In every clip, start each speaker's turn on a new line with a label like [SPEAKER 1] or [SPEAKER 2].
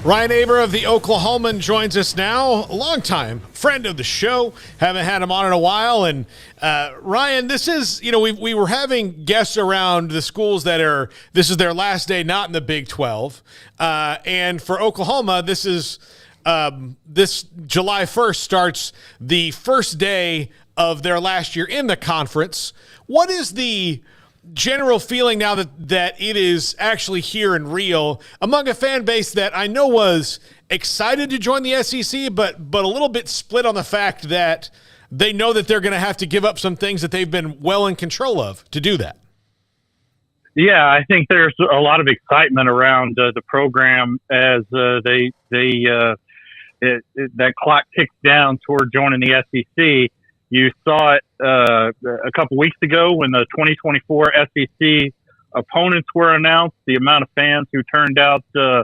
[SPEAKER 1] Ryan Aber of the Oklahoman joins us now, a longtime friend of the show. Haven't had him on in a while. And Ryan, this is, we were having guests around the schools this is their last day not in the Big 12. And for Oklahoma, this is this July 1st starts the first day of their last year in the conference. What is the general feeling now that it is actually here and real among a fan base that I know was excited to join the SEC, but a little bit split on the fact that they know that they're going to have to give up some things that they've been well in control of to do that?
[SPEAKER 2] Yeah, I think there's a lot of excitement around the program as that clock ticks down toward joining the SEC. You saw it a couple weeks ago when the 2024 SEC opponents were announced, the amount of fans who turned out for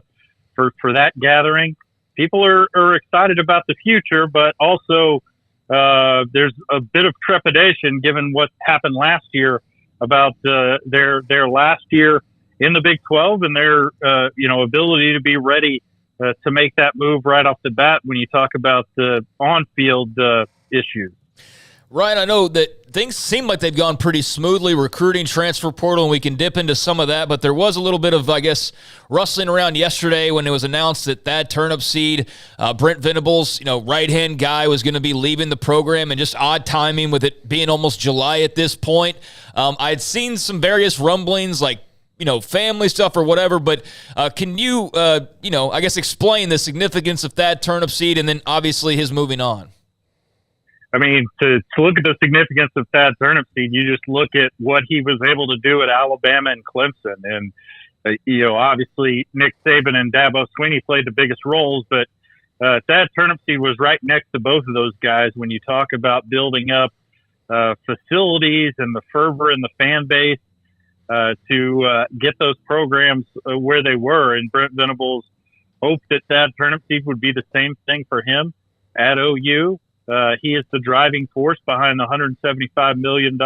[SPEAKER 2] that gathering. People are excited about the future, but also there's a bit of trepidation given what happened last year about their last year in the Big 12 and their ability to be ready to make that move right off the bat when you talk about the on-field issues.
[SPEAKER 3] Ryan, I know that things seem like they've gone pretty smoothly, recruiting, transfer portal, and we can dip into some of that, but there was a little bit of, I guess, rustling around yesterday when it was announced that Thad Turnipseed, Brent Venables, right-hand guy, was going to be leaving the program, and just odd timing with it being almost July at this point. I'd seen some various rumblings like, family stuff or whatever, but can you, I guess explain the significance of Thad Turnipseed and then obviously his moving on?
[SPEAKER 2] I mean, to look at the significance of Thad Turnipseed, you just look at what he was able to do at Alabama and Clemson. And, obviously Nick Saban and Dabo Swinney played the biggest roles, but Thad Turnipseed was right next to both of those guys when you talk about building up facilities and the fervor in the fan base to get those programs where they were. And Brent Venables hoped that Thad Turnipseed would be the same thing for him at OU. He is the driving force behind the $175 million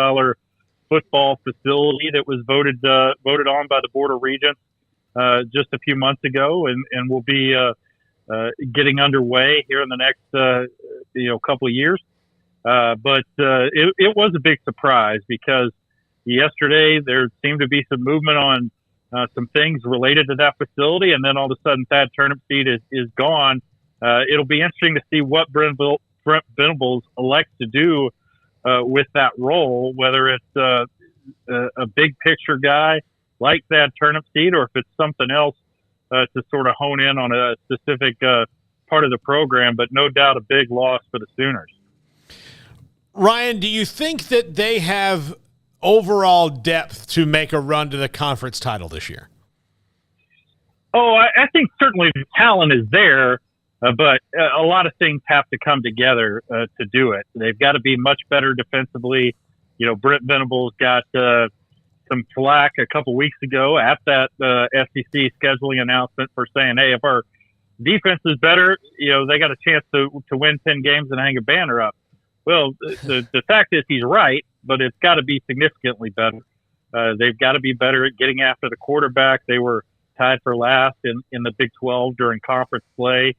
[SPEAKER 2] football facility that was voted on by the Board of Regents just a few months ago, and will be getting underway here in the next couple of years. But it was a big surprise because yesterday there seemed to be some movement on some things related to that facility, and then all of a sudden Thad Turnipseed is gone. It'll be interesting to see what Brent Venables elects to do with that role, whether it's a big picture guy like Thad Turnipseed, or if it's something else to sort of hone in on a specific part of the program. But no doubt a big loss for the Sooners.
[SPEAKER 1] Ryan, do you think that they have overall depth to make a run to the conference title this year?
[SPEAKER 2] Oh, I think certainly the talent is there. But a lot of things have to come together to do it. They've got to be much better defensively. Brent Venables got some flack a couple weeks ago at that SEC scheduling announcement for saying, hey, if our defense is better, they got a chance to win 10 games and hang a banner up. Well, the fact is he's right, but it's got to be significantly better. They've got to be better at getting after the quarterback. They were tied for last in the Big 12 during conference play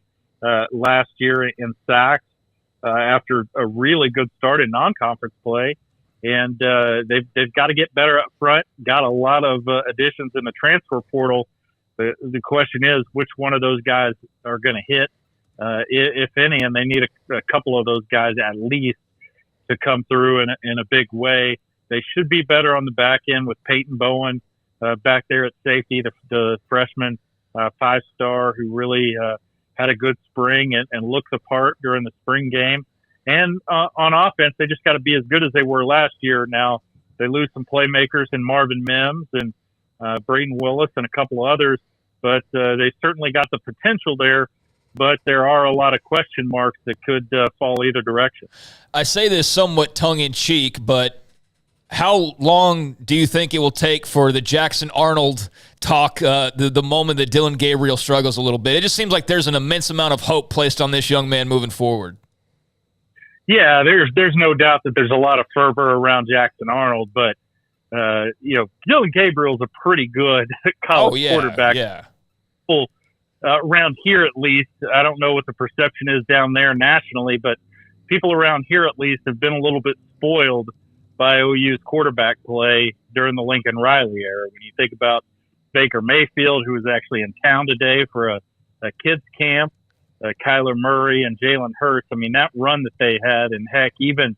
[SPEAKER 2] last year in sacks after a really good start in non-conference play. And they've got to get better up front, got a lot of additions in the transfer portal. The question is, which one of those guys are going to hit, if any, and they need a couple of those guys at least to come through in a big way. They should be better on the back end with Peyton Bowen back there at safety, the freshman 5-star who really had a good spring and looks the part during the spring game. And on offense, they just got to be as good as they were last year. Now, they lose some playmakers in Marvin Mims and Braden Willis and a couple of others, but they certainly got the potential there. But there are a lot of question marks that could fall either direction.
[SPEAKER 3] I say this somewhat tongue-in-cheek, but how long do you think it will take for the Jackson Arnold talk, the moment that Dylan Gabriel struggles a little bit? It just seems like there's an immense amount of hope placed on this young man moving forward.
[SPEAKER 2] Yeah, there's no doubt that there's a lot of fervor around Jackson Arnold, but Dylan Gabriel's a pretty good college quarterback.
[SPEAKER 3] Yeah.
[SPEAKER 2] around here at least, I don't know what the perception is down there nationally, but people around here at least have been a little bit spoiled by OU's quarterback play during the Lincoln Riley era. When you think about Baker Mayfield, who was actually in town today for a kids camp, Kyler Murray and Jalen Hurts. I mean, that run that they had, and heck, even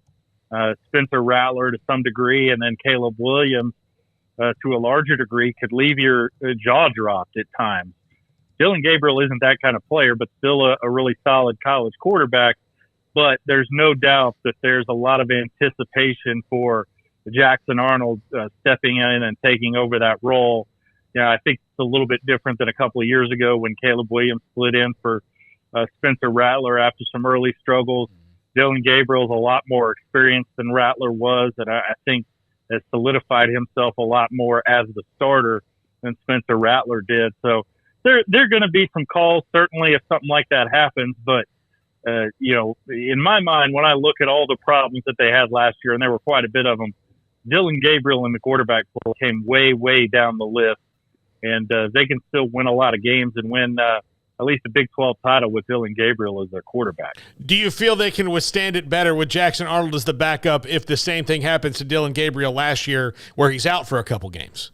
[SPEAKER 2] Spencer Rattler to some degree, and then Caleb Williams to a larger degree, could leave your jaw dropped at times. Dylan Gabriel isn't that kind of player, but still a really solid college quarterback. But there's no doubt that there's a lot of anticipation for Jackson Arnold stepping in and taking over that role. Yeah, I think it's a little bit different than a couple of years ago when Caleb Williams slid in for Spencer Rattler after some early struggles. Dylan Gabriel's a lot more experienced than Rattler was, and I think has solidified himself a lot more as the starter than Spencer Rattler did. So there are going to be some calls, certainly, if something like that happens. But, in my mind, when I look at all the problems that they had last year, and there were quite a bit of them, Dylan Gabriel in the quarterback pool came way, way down the list. And they can still win a lot of games and win at least a Big 12 title with Dylan Gabriel as their quarterback.
[SPEAKER 1] Do you feel they can withstand it better with Jackson Arnold as the backup if the same thing happens to Dylan Gabriel last year where he's out for a couple games?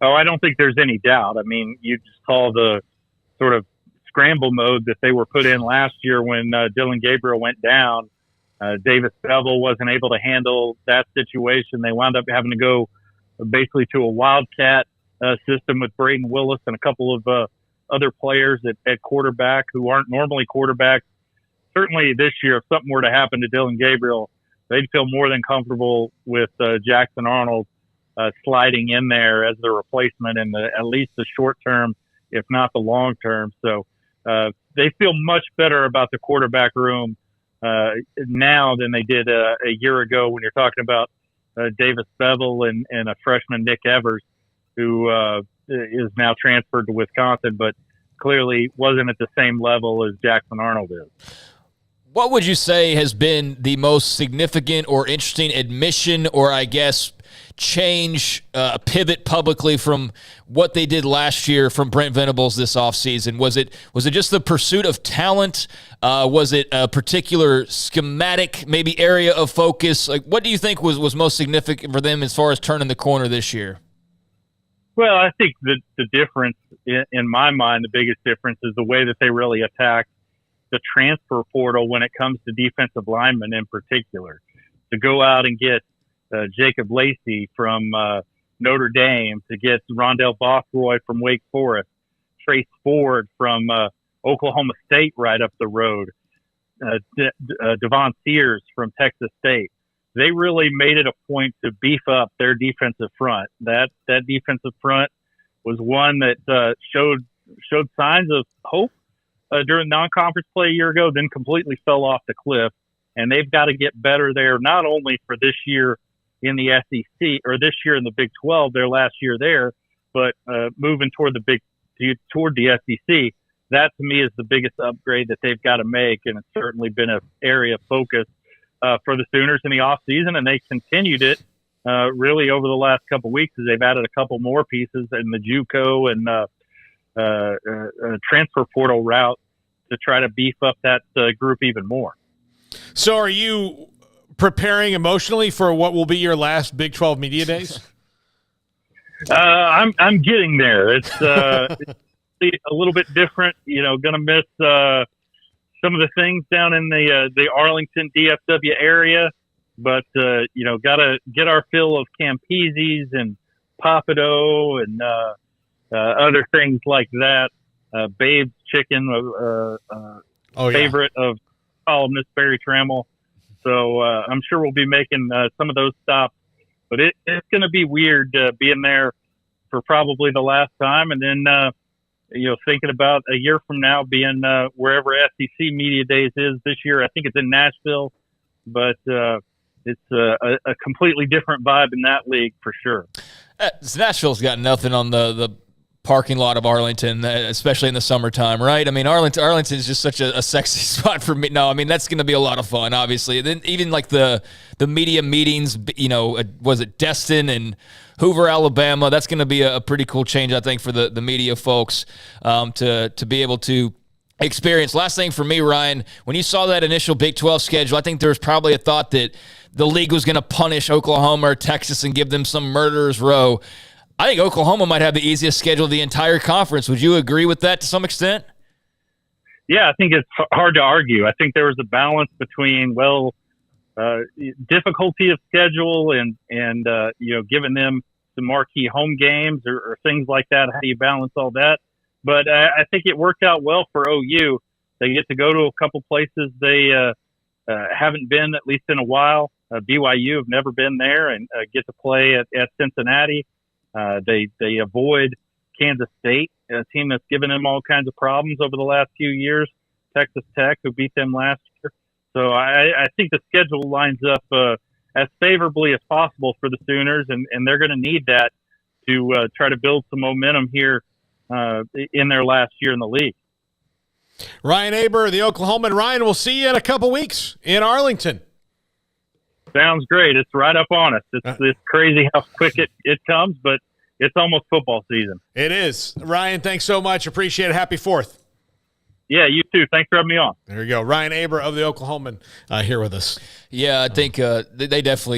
[SPEAKER 2] Oh, I don't think there's any doubt. I mean, you just saw the sort of scramble mode that they were put in last year when Dylan Gabriel went down. Davis Bevel wasn't able to handle that situation. They wound up having to go basically to a wildcat system with Braden Willis and a couple of other players at quarterback who aren't normally quarterbacks. Certainly this year, if something were to happen to Dylan Gabriel, they'd feel more than comfortable with Jackson Arnold sliding in there as the replacement in at least the short term, if not the long term. So they feel much better about the quarterback room now than they did a year ago when you're talking about Davis Bevel and a freshman Nick Evers, who is now transferred to Wisconsin, but clearly wasn't at the same level as Jackson Arnold is.
[SPEAKER 3] What would you say has been the most significant or interesting admission or, I guess, change, pivot publicly from what they did last year from Brent Venables this offseason? Was it just the pursuit of talent? Was it a particular schematic, maybe area of focus? Like, what do you think was most significant for them as far as turning the corner this year?
[SPEAKER 2] Well, I think the difference, in my mind, the biggest difference is the way that they really attack the transfer portal when it comes to defensive linemen in particular. To go out and get Jacob Lacey from Notre Dame, to get Rondell Bothroyd from Wake Forest, Trace Ford from Oklahoma State right up the road, Devon Sears from Texas State. They really made it a point to beef up their defensive front. That defensive front was one that showed signs of hope during non-conference play a year ago, then completely fell off the cliff. And they've got to get better there, not only for this year in the SEC or this year in the Big 12, their last year there, but moving toward the SEC. That to me is the biggest upgrade that they've got to make, and it's certainly been an area of focus for the Sooners in the offseason, and they continued it really over the last couple of weeks as they've added a couple more pieces in the JUCO and transfer portal route to try to beef up that group even more.
[SPEAKER 1] So are you preparing emotionally for what will be your last Big 12 Media Days?
[SPEAKER 2] I'm getting there. It's a little bit different, going to miss some of the things down in the Arlington DFW area, but got to get our fill of Campese's and Papado and other things like that. Babe's Chicken, favorite of columnist Barry Trammell. So I'm sure we'll be making some of those stops, but it's going to be weird being there for probably the last time, and then thinking about a year from now being wherever SEC Media Days is this year. I think it's in Nashville, but it's a completely different vibe in that league for sure.
[SPEAKER 3] Nashville's got nothing on the parking lot of Arlington, especially in the summertime, right? I mean, Arlington is just such a sexy spot for me. No, I mean, that's going to be a lot of fun, obviously. Then even like the media meetings, was it Destin and Hoover, Alabama? That's going to be a pretty cool change, I think, for the media folks to be able to experience. Last thing for me, Ryan, when you saw that initial Big 12 schedule, I think there was probably a thought that the league was going to punish Oklahoma or Texas and give them some murderer's row. I think Oklahoma might have the easiest schedule of the entire conference. Would you agree with that to some extent?
[SPEAKER 2] Yeah, I think it's hard to argue. I think there was a balance between, difficulty of schedule and giving them some marquee home games or things like that. How do you balance all that? But I think it worked out well for OU. They get to go to a couple places they haven't been, at least in a while. BYU have never been there, and get to play at Cincinnati. They avoid Kansas State, a team that's given them all kinds of problems over the last few years. Texas Tech, who beat them last year. So I think the schedule lines up as favorably as possible for the Sooners, and they're going to need that to try to build some momentum here in their last year in the league.
[SPEAKER 1] Ryan Aber, the Oklahoman. Ryan, we'll see you in a couple weeks in Arlington.
[SPEAKER 2] Sounds great. It's right up on us. It's crazy how quick it comes, but it's almost football season.
[SPEAKER 1] It is. Ryan, thanks so much. Appreciate it. Happy 4th.
[SPEAKER 2] Yeah, you too. Thanks for having me on.
[SPEAKER 1] There you go. Ryan Aber of the Oklahoman here with us.
[SPEAKER 3] Yeah, I think they definitely